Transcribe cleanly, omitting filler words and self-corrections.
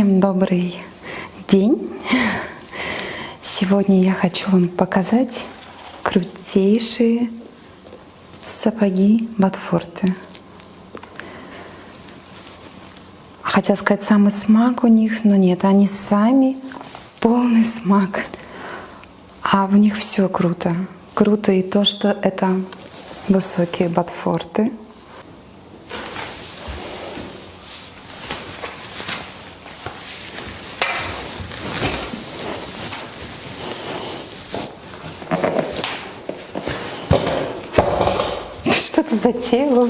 Всем добрый день! Сегодня я хочу вам показать крутейшие сапоги ботфорты. Хотела сказать самый смак у них, но нет, они сами полный смак. А в них все круто. Круто и то, что это высокие ботфорты. Что-то затеяла.